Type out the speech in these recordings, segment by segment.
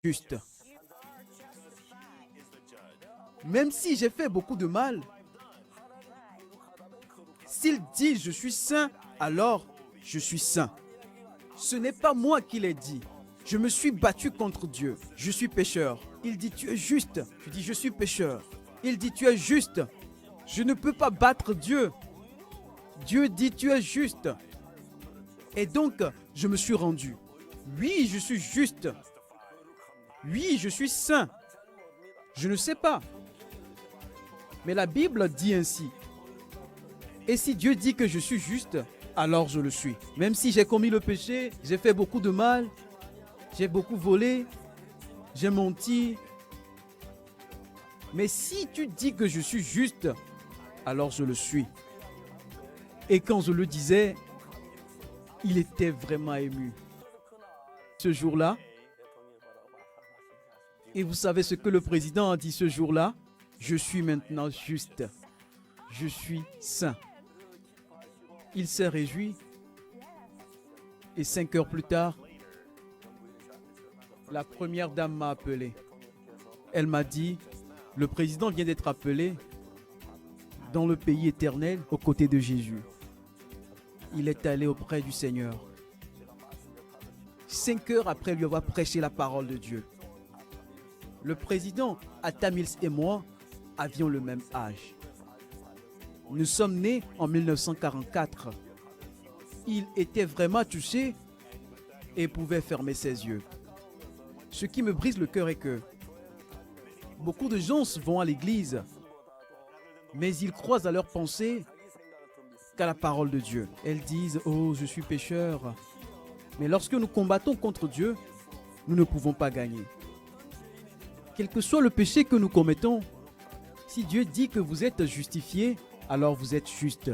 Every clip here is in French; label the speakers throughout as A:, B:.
A: juste. Même si j'ai fait beaucoup de mal, s'il dit je suis saint, alors je suis saint. Ce n'est pas moi qui l'ai dit. Je me suis battu contre Dieu. Je suis pécheur. Il dit tu es juste. Je dis je suis pécheur. Il dit tu es juste. Je ne peux pas battre Dieu. Dieu dit tu es juste. Et donc je me suis rendu. Oui, je suis juste. Oui, je suis saint. Je ne sais pas. Mais la Bible dit ainsi. Et si Dieu dit que je suis juste, alors je le suis. Même si j'ai commis le péché, j'ai fait beaucoup de mal, j'ai beaucoup volé, j'ai menti. Mais si tu dis que je suis juste, alors je le suis. Et quand je le disais, il était vraiment ému. Ce jour-là, et vous savez ce que le président a dit ce jour-là? Je suis maintenant juste. Je suis saint. Il s'est réjoui. Et 5 heures plus tard, la première dame m'a appelé. Elle m'a dit, le président vient d'être appelé dans le pays éternel aux côtés de Jésus. Il est allé auprès du Seigneur. 5 heures après lui avoir prêché la parole de Dieu. Le président Atta Mills et moi avions le même âge. Nous sommes nés en 1944. Il était vraiment touché et pouvait fermer ses yeux. Ce qui me brise le cœur est que beaucoup de gens vont à l'église, mais ils croient à leur pensée qu'à la parole de Dieu. Elles disent « Oh, je suis pécheur ». Mais lorsque nous combattons contre Dieu, nous ne pouvons pas gagner. Quel que soit le péché que nous commettons, si Dieu dit que vous êtes justifié, alors vous êtes juste.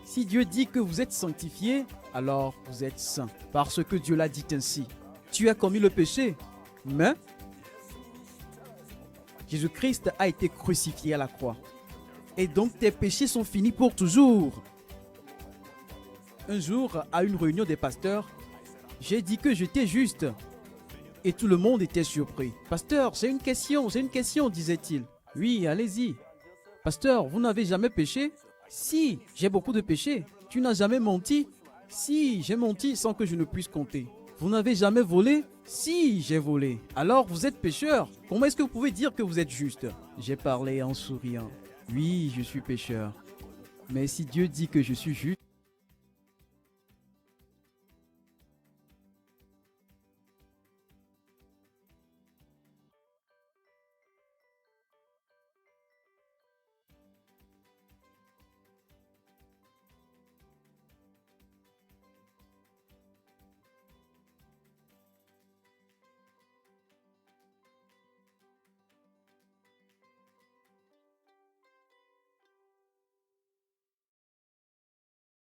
A: Si Dieu dit que vous êtes sanctifié, alors vous êtes saint. Parce que Dieu l'a dit ainsi. Tu as commis le péché, mais Jésus-Christ a été crucifié à la croix. Et donc tes péchés sont finis pour toujours. Un jour, à une réunion des pasteurs, j'ai dit que j'étais juste. Et tout le monde était surpris. Pasteur, c'est une question, disait-il. Oui, allez-y. Pasteur, vous n'avez jamais péché? Si, j'ai beaucoup de péchés. Tu n'as jamais menti? Si, j'ai menti sans que je ne puisse compter. Vous n'avez jamais volé? Si, j'ai volé. Alors vous êtes pécheur. Comment est-ce que vous pouvez dire que vous êtes juste? J'ai parlé en souriant. Oui, je suis pécheur. Mais si Dieu dit que je suis juste,